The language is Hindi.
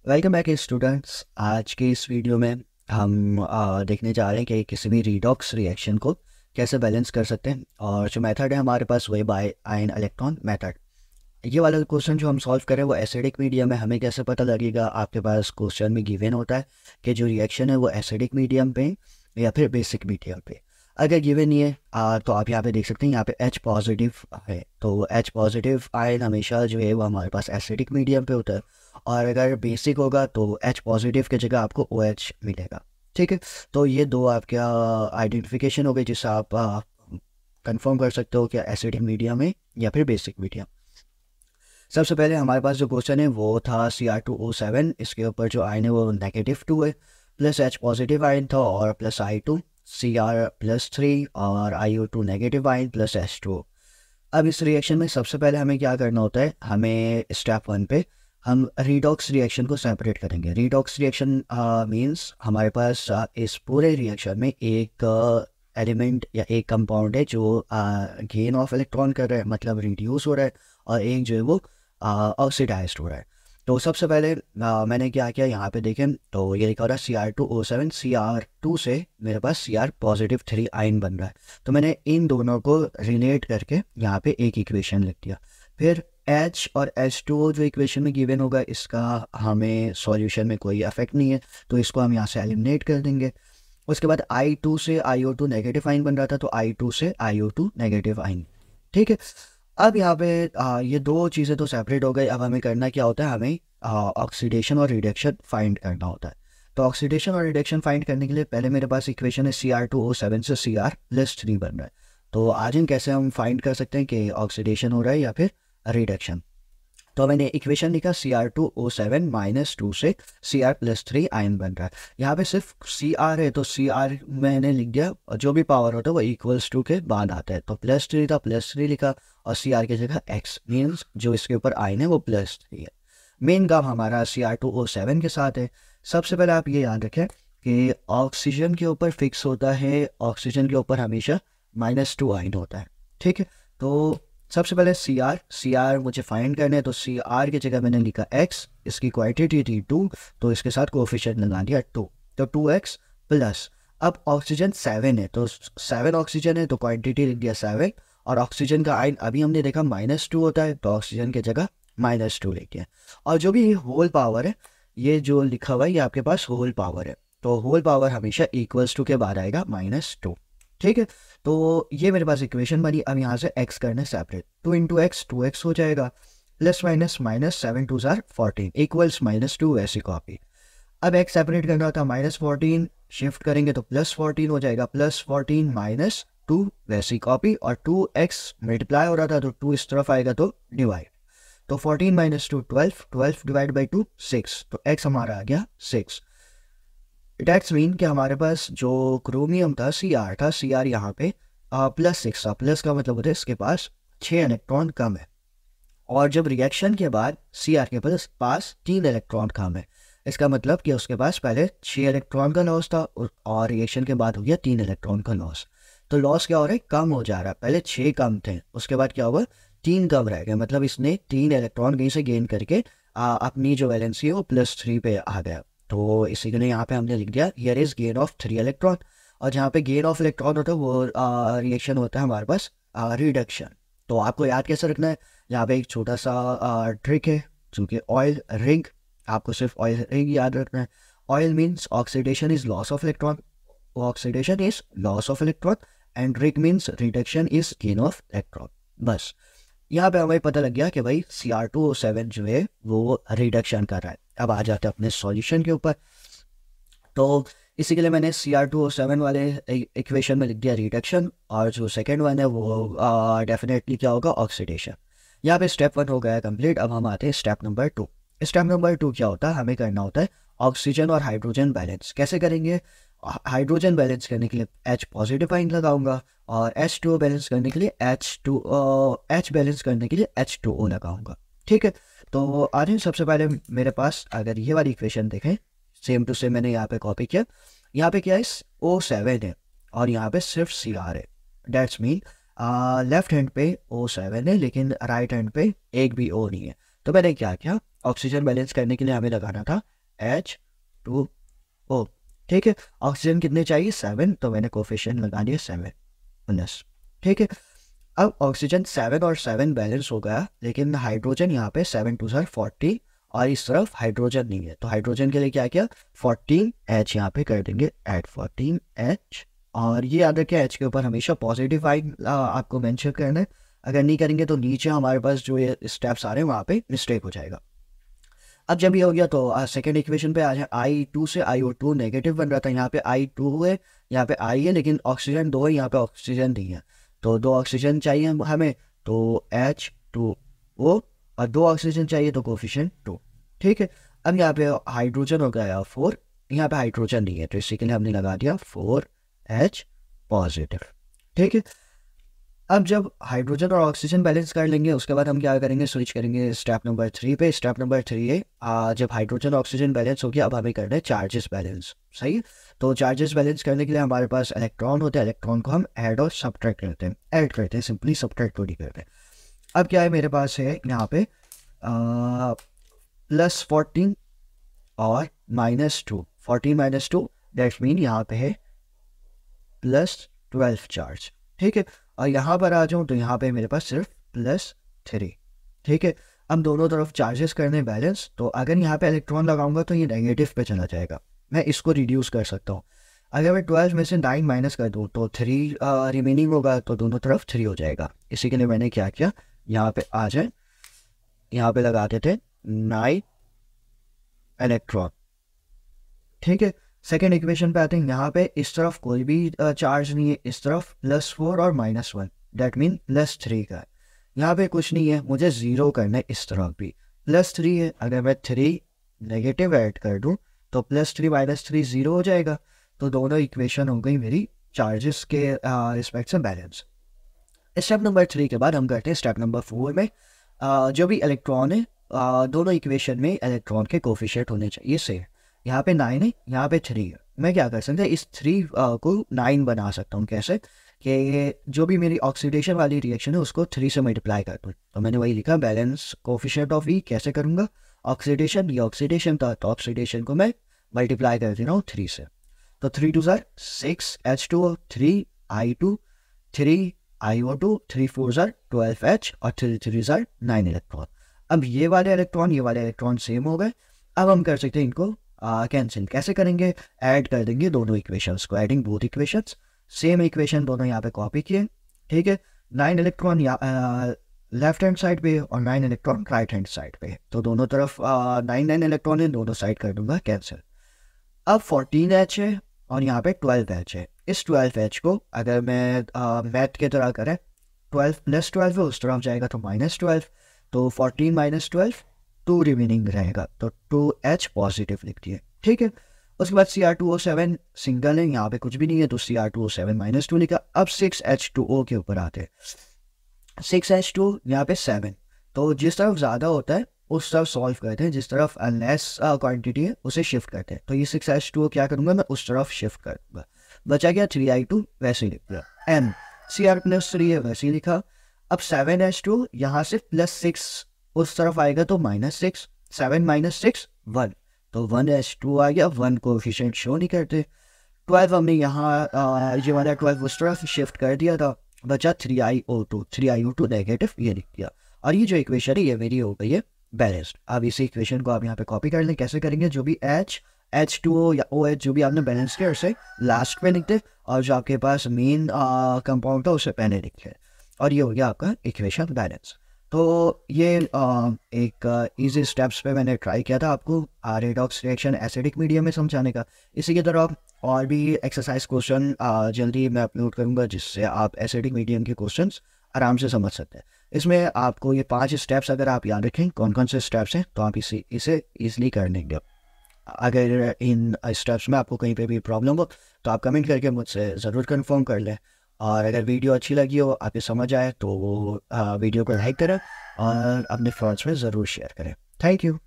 Welcome back students. आज के इस वीडियो में हम देखने जा रहे हैं कि किसी भी रीडॉक्स रिएक्शन को कैसे बैलेंस कर सकते हैं। और जो मेथड है हमारे पास वही बाय आयन इलेक्ट्रॉन मेथड। ये वाला क्वेश्चन जो हम सॉल्व करें वो एसिडिक मीडियम है। हमें कैसे पता लगेगा? आपके पास क्वेश्चन में गिवन होता है कि जो रिएक्शन है वो एसिडिक मीडियम पे या फिर बेसिक मीडियम पे। अगर गिवन नहीं है तो आप यहाँ पे देख सकते हैं, यहाँ पे H पॉजिटिव है तो H पॉजिटिव आयन हमेशा जो है वो हमारे पास एसिडिक मीडियम पे होता है। और अगर बेसिक होगा तो H पॉजिटिव की जगह आपको OH मिलेगा। ठीक है, तो ये दो आपके आइडेंटिफिकेशन हो गए जिससे आप कंफर्म कर सकते हो कि एसिडिक मीडियम है या फिर बेसिक मीडियम। सबसे पहले हमारे पास जो क्वेश्चन है वो था Cr2O7। इसके ऊपर जो आयन है वो -2 है, प्लस H पॉजिटिव आयन था और प्लस I2, Cr+3 और IO2 negative ion plus H2O। अब इस रिएक्शन में सबसे पहले हमें क्या करना होता है, हमें स्टेप 1 पे हम रीडॉक्स रिएक्शन को सेपरेट करेंगे। रीडॉक्स रिएक्शन मींस हमारे पास इस पूरे रिएक्शन में एक एलिमेंट या एक कंपाउंड है जो गेन ऑफ इलेक्ट्रॉन कर रहा है, मतलब रिड्यूस हो रहा है, और एक जो है वो ऑक्सीडाइज हो रहा है। तो सबसे पहले मैंने क्या किया, यहाँ पे देखें तो ये लिखा हो रहा है Cr2O7। Cr2 से मेरे पास Cr+3 आयन बन रहा है, तो मैंने इन दोनों को रिलेट करके यहाँ पे एक इक्वेशन लिख दिया। फिर H और H2O जो इक्वेशन में गिवन होगा इसका हमें सॉल्यूशन में कोई इफेक्ट नहीं है, तो इसको हम यहाँ से एलिमिनेट कर देंगे। उसके बाद I2 से IO2 नेगेटिव आयन बन रहा था, तो I2 से IO2 नेगेटिव आयन। ठीक है, अब यहाँ पे ये दो चीज़ें तो सेपरेट हो गई। अब हमें करना क्या होता है, हमें ऑक्सीडेशन और रिडक्शन फाइंड करना होता है। तो ऑक्सीडेशन और रिडक्शन फाइंड करने के लिए पहले मेरे पास इक्वेशन है Cr2O7 से Cr+3 बन रहा है। तो आज हम कैसे हम फाइंड कर सकते हैं कि ऑक्सीडेशन हो रहा है या फिर रिडक्शन। तो मैंने इक्वेशन लिखा Cr2O7 -2 से Cr+3 आयन बन रहा है। यहाँ पे सिर्फ Cr है तो Cr मैंने लिख दिया, और जो भी पावर होता है वो इक्वल्स टू के बाद आता है, तो +3 था +3 लिखा, और Cr की जगह x मीन्स जो इसके ऊपर आयन है वो +3 है। मेन काम हमारा Cr2O7 के साथ है। सबसे पहले आप ये याद रखें कि ऑक्सीजन के ऊपर फिक्स होता है, ऑक्सीजन के ऊपर हमेशा -2 आयन होता है। ठीक है, तो सबसे पहले Cr मुझे फाइंड करना है, तो Cr की जगह मैंने लिखा x, इसकी क्वांटिटी थी 2 तो इसके साथ कोफिशिएंट लगा दिया 2, तो 2x प्लस। अब ऑक्सीजन 7 है तो 7 ऑक्सीजन है तो क्वांटिटी लिख दिया 7, और ऑक्सीजन का आयन अभी हमने देखा -2 होता है तो ऑक्सीजन की जगह -2 लिख दिया। और जो भी होल पावर है, ये जो लिखा हुआ है ये आपके पास होल पावर है, तो होल पावर हमेशा इक्वल्स टू के बाद आएगा -2। ठीक है, तो ये मेरे पास इक्वेशन बनी। अब यहाँ से x करना सेपरेट, 2 इंटू एक्स 2x हो जाएगा, प्लस माइनस माइनस 7 2 14 इक्वल्स -2, वैसी कॉपी। अब x सेपरेट करना था, -14 शिफ्ट करेंगे तो +14 हो जाएगा, +14 -2 वैसी कॉपी, और 2x मल्टीप्लाई हो रहा था तो 2 इस तरफ आएगा तो डिवाइड, तो 14 -2 12, 12 डिवाइड बाई 2 6, तो x हमारा आ गया 6। डेट्स मीन कि हमारे पास जो क्रोमियम था Cr था, Cr यहाँ पे +6 था। प्लस का मतलब होता है इसके पास 6 इलेक्ट्रॉन कम है, और जब रिएक्शन के बाद Cr के पास 3 इलेक्ट्रॉन कम है, इसका मतलब कि उसके पास पहले 6 इलेक्ट्रॉन का लॉस था और रिएक्शन के बाद हो गया 3 इलेक्ट्रॉन का लॉस। तो लॉस क्या हो रहा है, कम हो जा रहा है। पहले 6 कम थे, उसके बाद क्या हुआ, 3 कम रह गए, मतलब इसने 3 इलेक्ट्रॉन कहीं से गेन करके अपनी जो वैलेंसी है वो +3 पे आ गया। तो इसी के लिए यहाँ पे हमने लिख दिया here is gain of 3 electron, और जहाँ पे गेन ऑफ इलेक्ट्रॉन होता है वो रिएक्शन होता है हमारे पास रिडक्शन। तो आपको याद कैसे रखना है, यहाँ पे एक छोटा सा ट्रिक है जो कि ऑयल रिंग, आपको सिर्फ ऑयल रिंग याद रखना है। Oil means oxidation is loss of electron, oxidation is loss of electron, and rig means reduction is gain of electron. बस यहाँ पे हमें पता लग गया कि भाई Cr2O7 जो है वो रिडक्शन कर रहा है। अब आ जाते हैं अपने सॉल्यूशन के ऊपर। तो इसी के लिए मैंने Cr2O7 वाले इक्वेशन में लिख दिया रिडक्शन, और जो सेकंड वन है वो डेफिनेटली क्या होगा, ऑक्सीडेशन। यहाँ पे स्टेप 1 हो गया है कंप्लीट। अब हम आते हैं स्टेप नंबर 2। स्टेप नंबर 2 क्या होता है, हमें करना होता है ऑक्सीजन और हाइड्रोजन बैलेंस। कैसे करेंगे, हाइड्रोजन बैलेंस करने के लिए H पॉजिटिव आयन लगाऊंगा, और H2O बैलेंस करने के लिए H बैलेंस करने के लिए H2O लगाऊंगा। ठीक है, तो आज सबसे पहले मेरे पास अगर ये वाली इक्वेशन देखें, सेम टू सेम मैंने यहाँ पे कॉपी किया। यहाँ पे क्या है, O7 है और यहाँ पे सिर्फ Cr है। डेट्स मीन लेफ्ट हैंड पे O7 है लेकिन राइट हैंड पे एक भी O नहीं है। तो मैंने क्या किया, ऑक्सीजन बैलेंस करने के लिए हमें लगाना था H2O। ठीक है, ऑक्सीजन कितने चाहिए 7, तो मैंने कोफिशिएंट लगा दिया 7 प्लस। ठीक है, अब ऑक्सीजन 7 और 7 बैलेंस हो गया, लेकिन हाइड्रोजन यहाँ पे 7 2 40 और इस तरफ हाइड्रोजन नहीं है, तो हाइड्रोजन के लिए क्या किया 14H यहाँ पे कर देंगे ऐड 14H। और ये याद रखिए H के ऊपर हमेशा पॉजिटिव साइन आपको मेंशन करना है, अगर नहीं करेंगे तो नीचे हमारे पास जो ये स्टेप्स आ रहे हैं वहाँ पे मिस्टेक हो जाएगा। अब जब ये हो गया तो सेकेंड इक्वेशन पे आ जाए, I2 से IO2 नेगेटिव बन रहा था, यहाँ पे I2 है, यहाँ पे I है, लेकिन ऑक्सीजन 2 है, यहाँ पे ऑक्सीजन नहीं है, तो 2 ऑक्सीजन चाहिए हमें, तो H2O, और 2 ऑक्सीजन चाहिए तो कोफिशिएंट 2। ठीक है, अब यहाँ पे हाइड्रोजन हो गया 4, यहाँ पे हाइड्रोजन नहीं है, तो इसी के लिए हमने लगा दिया 4H पॉजिटिव। ठीक है, अब जब हाइड्रोजन और ऑक्सीजन बैलेंस कर लेंगे उसके बाद हम क्या करेंगे, स्विच करेंगे स्टेप नंबर 3 पे। स्टेप नंबर 3 है जब हाइड्रोजन ऑक्सीजन बैलेंस हो गया, अब हमें करना है चार्जेस बैलेंस। सही है, तो चार्जेस बैलेंस करने के लिए हमारे पास इलेक्ट्रॉन होते हैं, इलेक्ट्रॉन को हम ऐड और सब्ट्रैक्ट करते हैं, ऐड करते हैं, सिंपली सब्ट्रैक्ट तो नहीं करते। अब क्या है मेरे पास है यहाँ पे +14 और -2, 14 - 2 दैट मीन यहाँ पे है +12 चार्ज। ठीक है, और यहाँ पर आ जाऊँ तो यहाँ पे मेरे पास सिर्फ +3। ठीक है, अब दोनों तरफ चार्जेस करने बैलेंस, तो अगर यहाँ पे इलेक्ट्रॉन लगाऊंगा तो ये नेगेटिव पे चला जाएगा, मैं इसको रिड्यूस कर सकता हूँ। अगर मैं 12 में से 9 माइनस कर दूँ तो 3 रिमेनिंग होगा, तो दोनों तरफ 3 हो जाएगा। इसी के लिए मैंने क्या किया, यहाँ पे आ जाए, यहाँ पे लगाते थे 9 इलेक्ट्रॉन। ठीक है, सेकेंड इक्वेशन पे आते हैं, यहाँ पे इस तरफ कोई भी चार्ज नहीं है, इस तरफ +4 और -1 दैट मीन +3 का है, यहाँ पे कुछ नहीं है, मुझे 0 करना है, इस तरफ भी +3 है, अगर मैं 3 नेगेटिव ऐड कर दूँ तो +3 - 3 0 हो जाएगा, तो दोनों इक्वेशन हो गई मेरी चार्जेस के रिस्पेक्ट से बैलेंस। स्टेप नंबर 3 के बाद हम करते हैं स्टेप नंबर 4 में, जो भी इलेक्ट्रॉन है दोनों इक्वेशन में इलेक्ट्रॉन के कोफिशिएंट होने चाहिए सेम। यहाँ पे 9 है, यहाँ पे 3 है, मैं क्या कर सकता है इस 3 को 9 बना सकता हूँ। कैसे कि जो भी मेरी ऑक्सीडेशन वाली रिएक्शन है उसको 3 से मल्टीप्लाई कर दूँ, तो मैंने वही लिखा बैलेंस कोफिशिएंट ऑफ ई। कैसे करूँगा, ऑक्सीडेशन, ये ऑक्सीडेशन था तो ऑक्सीडेशन को मैं मल्टीप्लाई कर दे रहा हूँ 3 से, तो 3 2 6 H2O, 3 I2, 3 IO2, 3 4 12H और 3 3 9 इलेक्ट्रॉन। अब ये वाले इलेक्ट्रॉन सेम हो गए। अब हम कर सकते हैं इनको कैंसिल। कैसे करेंगे, ऐड कर देंगे दोनों इक्वेशंस को, adding both equations, same equation दोनों यहाँ पे कॉपी किए। ठीक है, 9 इलेक्ट्रॉन लेफ्ट हैंड साइड पे और 9 इलेक्ट्रॉन राइट हैंड साइड पे, तो दोनों तरफ 9 इलेक्ट्रॉन है, दोनों साइड कर दूंगा कैंसिल। अब 14H है और यहाँ पे 12H है, इस 12H को अगर मैं मैथ की तरह करें 12 + 12 है, उस तरफ जाएगा तो -12, तो 14 - 12 2 रिमेनिंग रहेगा, तो 2H पॉजिटिव लिख दिए। ठीक है, उसके बाद Cr2O7 सिंगल है, यहाँ पे कुछ भी नहीं है, तो Cr2O7 -2 लिखा। अब 6H2O के ऊपर आते हैं, 6H2 यहाँ पे 7, तो जिस तरफ ज़्यादा होता है उस तरफ सॉल्व करते हैं, जिस तरफ लेस क्वांटिटी है उसे शिफ्ट करते हैं, तो ये 6H2O क्या करूँगा मैं उस तरफ शिफ्ट कर दूँगा। बचा गया 3I2, वैसे ही लिख दिया। M Cr+3 है, वैसे ही लिखा। अब 7H2 यहाँ से +6 उस तरफ आएगा तो -6, 7 - 6 1, तो 1H2 आ गया, 1 कोएफिशिएंट शो नहीं करते। 12 हमने यहाँ ये वाला 12 उस तरफ शिफ्ट कर दिया था, बचा 3IO2 नेगेटिव, ये लिख दिया। और ये जो इक्वेशन है ये मेरी हो गई है बैलेंस्ड। अब इसी इक्वेशन को आप यहाँ पे कॉपी कर लें। कैसे करेंगे, जो भी H2O या OH जो भी आपने बैलेंस किया उसे लास्ट में लिख दे, और जो आपके पास मेन कंपाउंड था उसे पहले लिखे, और ये हो गया आपका इक्वेशन बैलेंस। तो ये एक इजी स्टेप्स पे मैंने ट्राई किया था आपको रेडॉक्स रिएक्शन एसिडिक मीडियम में समझाने का। इसी की तरह और भी एक्सरसाइज क्वेश्चन जल्दी मैं अपलोड करूँगा, जिससे आप एसिडिक मीडियम के क्वेश्चंस आराम से समझ सकते हैं। इसमें आपको ये 5 स्टेप्स अगर आप याद रखें कौन कौन से स्टेप्स हैं, तो आप इसे ईजिली कर लेंगे। अगर इन स्टेप्स में आपको कहीं पे भी प्रॉब्लम हो तो आप कमेंट करके मुझसे ज़रूर कंफर्म कर लें, और अगर वीडियो अच्छी लगी हो, आपको समझ आए, तो वो वीडियो को लाइक करें और अपने फ्रेंड्स में ज़रूर शेयर करें। Thank you.